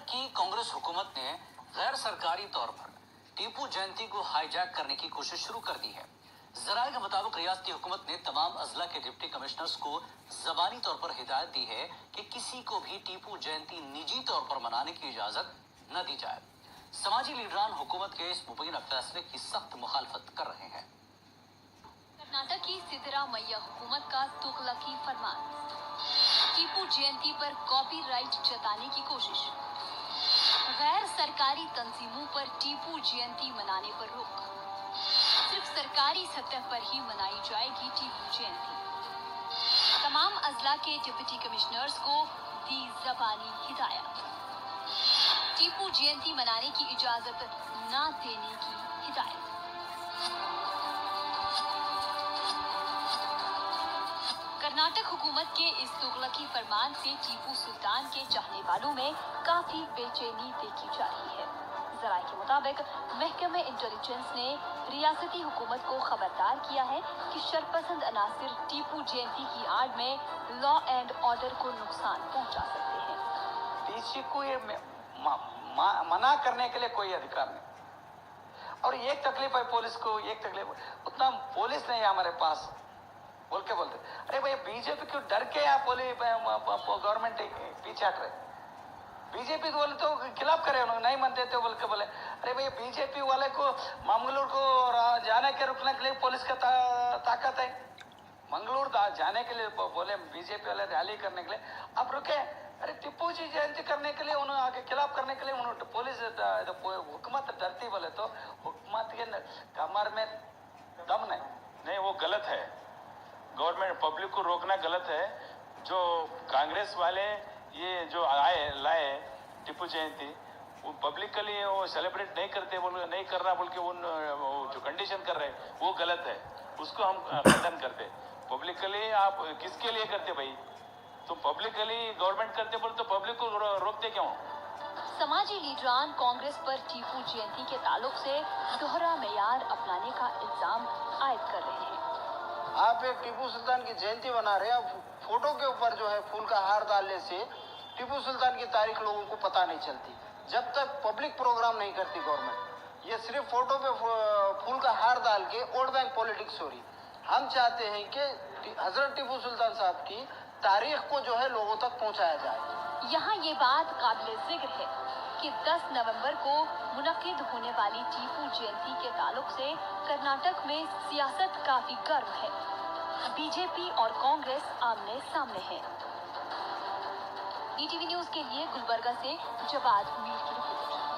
कर्नाटक की कांग्रेस हुकूमत ने गैर सरकारी तौर पर टीपू जयंती को हाईजैक करने की कोशिश शुरू कर दी है। जराये के मुताबिक रियासती हुकूमत ने तमाम अजला के डिप्टी कमिश्नर्स को जबानी तौर पर हिदायत दी है कि किसी को भी टीपू जयंती निजी तौर पर मनाने की इजाजत न दी जाए। समाजी लीडरान हुकूमत के इस मुबैना फैसले की सख्त मुखालफत कर रहे हैं। कर्नाटक की सिद्धरामैया हुकूमत का तुगलकी फरमान, टीपू जयंती पर कॉपीराइट जताने की कोशिश, गैर सरकारी तंजीमों पर टीपू जयंती मनाने पर रोक, सिर्फ सरकारी सतह पर ही मनाई जाएगी टीपू जयंती। तमाम अजला के डिप्टी कमिश्नर्स को दी जबानी हिदायत, टीपू जयंती मनाने की इजाजत न देने की हिदायत। कर्नाटक हुकूमत के इस तुगलकी फरमान से टीपू सुल्तान के चाहने वालों में काफी बेचैनी देखी जा रही है। जराये के मुताबिक महकमे इंटेलिजेंस ने रियासती हुकूमत को खबरदार किया है कि शरपसंद अनासिर टीपू जयंती की आड़ में लॉ एंड ऑर्डर को नुकसान पहुंचा सकते हैं। किसी को ये मना करने के लिए कोई अधिकार नहीं। और एक तकलीफ है पुलिस को, एक तकलीफ उतना पुलिस नहीं है हमारे पास बोल के बोलते, अरे भैया बीजेपी क्यों डर के आप बोले गवर्नमेंट पीछे हट रहे, बीजेपी तो बोले तो खिलाफ करे, उन्होंने नहीं मानते थे बोल के बोले, अरे भैया बीजेपी वाले को मंगलूर को जाने के रुकने के लिए पुलिस का ताकत है, मंगलूर जाने के लिए बोले बीजेपी वाले रैली करने के लिए अब रुके, अरे टीपू जी जयंती करने के लिए उन्होंने आगे खिलाफ करने के लिए उन्होंने पुलिस हुकूमत डरती बोले तो हुकूमत के कमर में दम नहीं, वो गलत है। गवर्नमेंट पब्लिक को रोकना गलत है। जो कांग्रेस वाले ये जो लाए टीपू जयंती, वो पब्लिकली वो सेलिब्रेट नहीं करते, नहीं करना बोल के जो कंडीशन कर रहे हैं वो गलत है, उसको हम खंडन करते। पब्लिकली आप किसके लिए करते भाई? तो पब्लिकली गवर्नमेंट करते बोले तो पब्लिक को रोकते क्यों? समाजी लीडरान कांग्रेस पर टीपू जयंती के ताल्लुक से दोहरा मेयार अपनाने का इल्जाम आयद कर रहे हैं। आप एक टीपू सुल्तान की जयंती बना रहे हैं, फोटो के ऊपर जो है फूल का हार डालने से टीपू सुल्तान की तारीख लोगों को पता नहीं चलती जब तक पब्लिक प्रोग्राम नहीं करती गवर्नमेंट। ये सिर्फ फोटो पे फूल का हार डाल के वोट बैंक पॉलिटिक्स हो रही। हम चाहते हैं कि हजरत टीपू सुल्तान साहब की तारीख को जो है लोगों तक पहुंचाया जाए। यहाँ ये बात काबिल जिक्र है कि 10 नवंबर को मुनक्किद होने वाली टीपू जयंती के ताल्लुक से कर्नाटक में सियासत काफी गर्म है। बीजेपी और कांग्रेस आमने सामने हैं। ईटीवी न्यूज के लिए गुलबर्गा से जवाद मीर की रिपोर्ट।